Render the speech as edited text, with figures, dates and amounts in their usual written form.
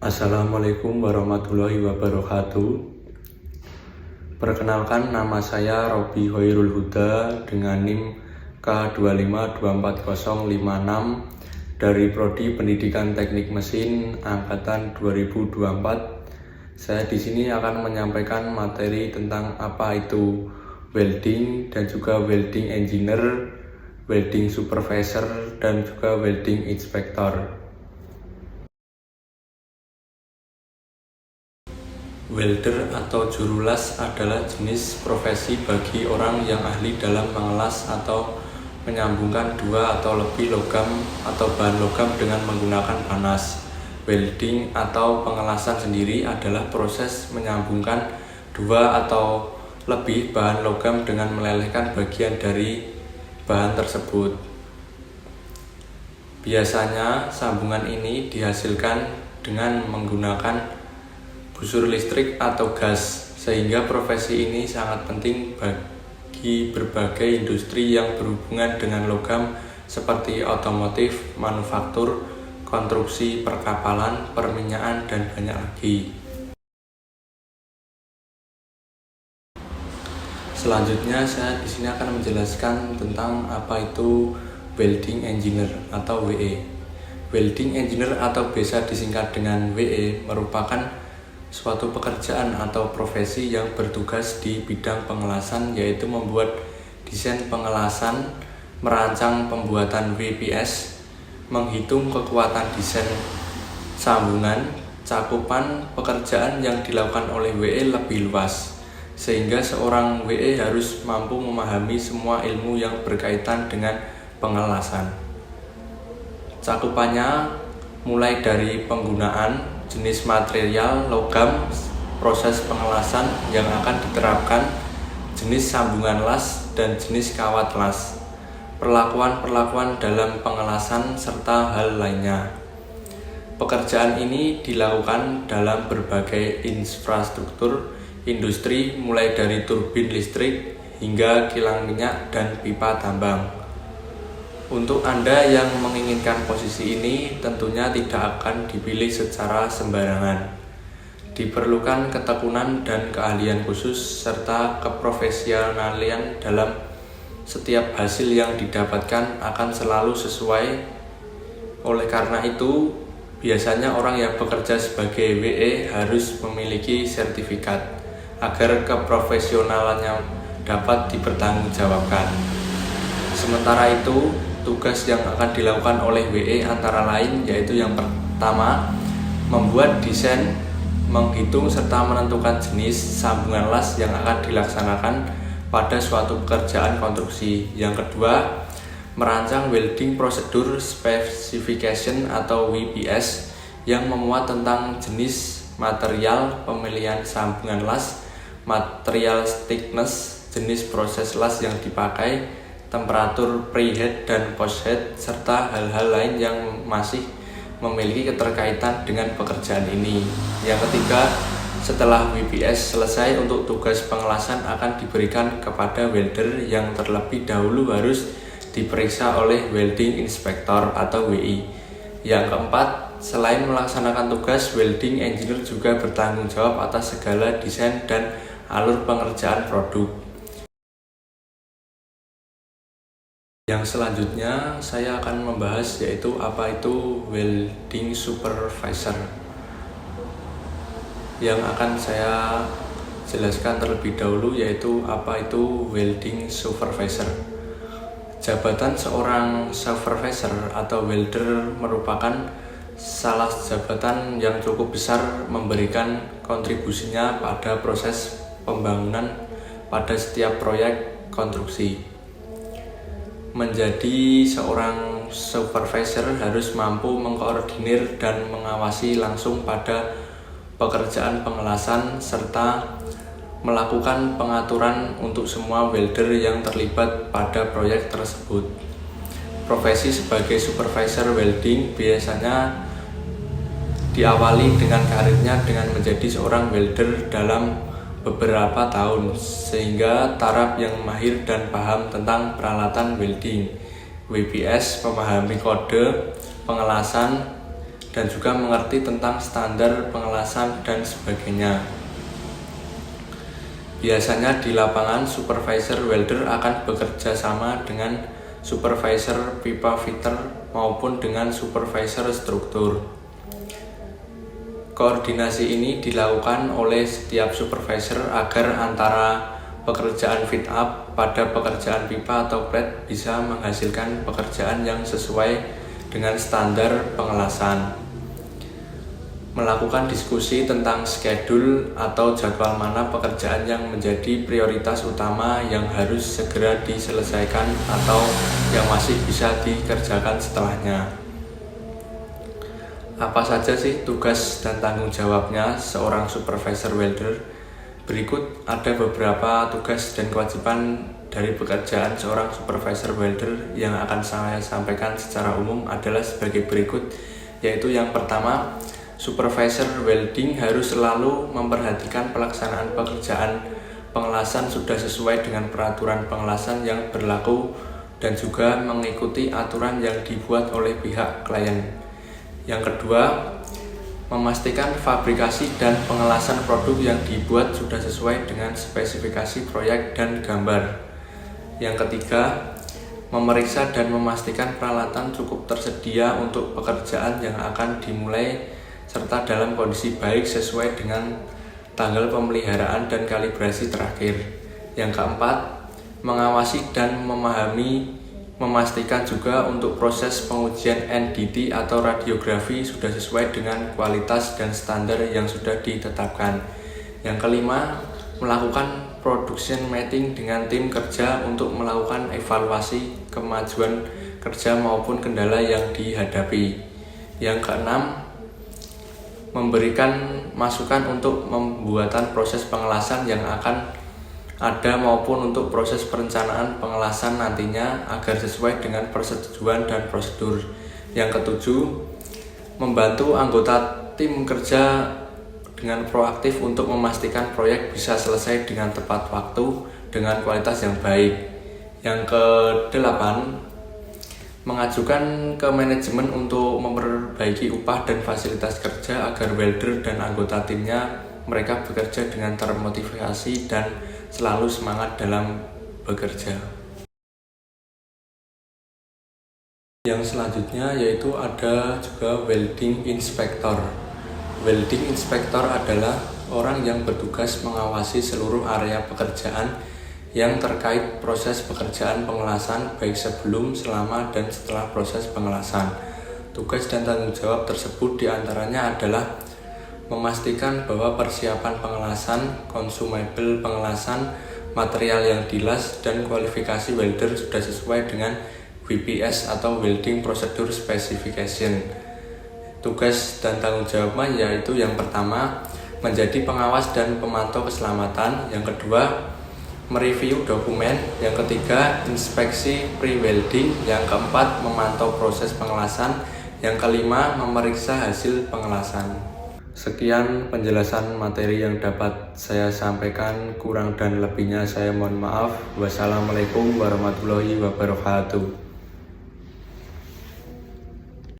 Assalamualaikum warahmatullahi wabarakatuh. Perkenalkan, nama saya Robi Hoirul Huda dengan NIM K2524056 dari Prodi Pendidikan Teknik Mesin angkatan 2024. Saya di sini akan menyampaikan materi tentang apa itu welding dan juga welding engineer, welding supervisor, dan juga welding inspector. Welder atau jurulas adalah jenis profesi bagi orang yang ahli dalam mengelas atau menyambungkan dua atau lebih logam atau bahan logam dengan menggunakan panas. Welding atau pengelasan sendiri adalah proses menyambungkan dua atau lebih bahan logam dengan melelehkan bagian dari bahan tersebut. Biasanya sambungan ini dihasilkan dengan menggunakan busur listrik atau gas, sehingga profesi ini sangat penting bagi berbagai industri yang berhubungan dengan logam seperti otomotif, manufaktur, konstruksi, perkapalan, perminyakan, dan banyak lagi. Selanjutnya saya di sini akan menjelaskan tentang apa itu welding engineer atau WE. Welding engineer atau biasa disingkat dengan WE merupakan suatu pekerjaan atau profesi yang bertugas di bidang pengelasan, yaitu membuat desain pengelasan, merancang pembuatan WPS, menghitung kekuatan desain sambungan. Cakupan pekerjaan yang dilakukan oleh WE lebih luas, sehingga seorang WE harus mampu memahami semua ilmu yang berkaitan dengan pengelasan. Cakupannya mulai dari penggunaan jenis material logam, proses pengelasan yang akan diterapkan, jenis sambungan las dan jenis kawat las, perlakuan-perlakuan dalam pengelasan, serta hal lainnya. Pekerjaan ini dilakukan dalam berbagai infrastruktur industri, mulai dari turbin listrik hingga kilang minyak dan pipa tambang. Untuk Anda yang menginginkan posisi ini, tentunya tidak akan dipilih secara sembarangan. Diperlukan ketekunan dan keahlian khusus serta keprofesionalan dalam setiap hasil yang didapatkan akan selalu sesuai. Oleh karena itu, biasanya orang yang bekerja sebagai WE harus memiliki sertifikat agar keprofesionalannya dapat dipertanggungjawabkan. Sementara itu, tugas yang akan dilakukan oleh WE antara lain yaitu yang pertama, membuat desain, menghitung serta menentukan jenis sambungan las yang akan dilaksanakan pada suatu pekerjaan konstruksi. Yang kedua, merancang welding procedure specification atau WPS yang memuat tentang jenis material, pemilihan sambungan las, material thickness, jenis proses las yang dipakai, temperatur preheat dan post-heat, serta hal-hal lain yang masih memiliki keterkaitan dengan pekerjaan ini. Yang ketiga, setelah WPS selesai, untuk tugas pengelasan akan diberikan kepada welder yang terlebih dahulu harus diperiksa oleh welding inspector atau WI. Yang keempat, selain melaksanakan tugas, welding engineer juga bertanggung jawab atas segala desain dan alur pengerjaan produk. Yang selanjutnya saya akan membahas yaitu apa itu welding supervisor. Yang akan saya jelaskan terlebih dahulu yaitu apa itu welding supervisor. Jabatan seorang supervisor atau welder merupakan salah jabatan yang cukup besar, memberikan kontribusinya pada proses pembangunan pada setiap proyek konstruksi. Menjadi seorang supervisor harus mampu mengkoordinir dan mengawasi langsung pada pekerjaan pengelasan serta melakukan pengaturan untuk semua welder yang terlibat pada proyek tersebut. Profesi sebagai supervisor welding biasanya diawali dengan karirnya dengan menjadi seorang welder dalam beberapa tahun, sehingga taraf yang mahir dan paham tentang peralatan welding, WPS, memahami kode pengelasan, dan juga mengerti tentang standar pengelasan dan sebagainya. Biasanya di lapangan, supervisor welder akan bekerja sama dengan supervisor pipa fitter maupun dengan supervisor struktur. Koordinasi ini dilakukan oleh setiap supervisor agar antara pekerjaan fit up pada pekerjaan pipa atau plate bisa menghasilkan pekerjaan yang sesuai dengan standar pengelasan. Melakukan diskusi tentang schedule atau jadwal mana pekerjaan yang menjadi prioritas utama yang harus segera diselesaikan atau yang masih bisa dikerjakan setelahnya. Apa saja sih tugas dan tanggung jawabnya seorang supervisor welder? Berikut ada beberapa tugas dan kewajiban dari pekerjaan seorang supervisor welder yang akan saya sampaikan secara umum adalah sebagai berikut, yaitu yang pertama, supervisor welding harus selalu memperhatikan pelaksanaan pekerjaan pengelasan sudah sesuai dengan peraturan pengelasan yang berlaku dan juga mengikuti aturan yang dibuat oleh pihak klien. Yang kedua, memastikan fabrikasi dan pengelasan produk yang dibuat sudah sesuai dengan spesifikasi proyek dan gambar. Yang ketiga, memeriksa dan memastikan peralatan cukup tersedia untuk pekerjaan yang akan dimulai serta dalam kondisi baik sesuai dengan tanggal pemeliharaan dan kalibrasi terakhir. Yang keempat, mengawasi dan memastikan juga untuk proses pengujian NDT atau radiografi sudah sesuai dengan kualitas dan standar yang sudah ditetapkan. Yang kelima, melakukan production meeting dengan tim kerja untuk melakukan evaluasi kemajuan kerja maupun kendala yang dihadapi. Yang keenam, memberikan masukan untuk pembuatan proses pengelasan yang akan ada maupun untuk proses perencanaan pengelasan nantinya agar sesuai dengan persetujuan dan prosedur. Yang ketujuh, membantu anggota tim kerja dengan proaktif untuk memastikan proyek bisa selesai dengan tepat waktu dengan kualitas yang baik. Yang kedelapan, mengajukan ke manajemen untuk memperbaiki upah dan fasilitas kerja agar welder dan anggota timnya mereka bekerja dengan termotivasi dan selalu semangat dalam bekerja. Yang selanjutnya yaitu ada juga welding inspector. Welding inspector adalah orang yang bertugas mengawasi seluruh area pekerjaan yang terkait proses pekerjaan pengelasan baik sebelum, selama, dan setelah proses pengelasan. Tugas dan tanggung jawab tersebut diantaranya adalah memastikan bahwa persiapan pengelasan, consumable pengelasan, material yang dilas, dan kualifikasi welder sudah sesuai dengan WPS atau Welding Procedure Specification. Tugas dan tanggung jawabnya yaitu yang pertama, menjadi pengawas dan pemantau keselamatan. Yang kedua, mereview dokumen. Yang ketiga, inspeksi pre-welding. Yang keempat, memantau proses pengelasan. Yang kelima, memeriksa hasil pengelasan. Sekian penjelasan materi yang dapat saya sampaikan, kurang dan lebihnya saya mohon maaf. Wassalamualaikum warahmatullahi wabarakatuh.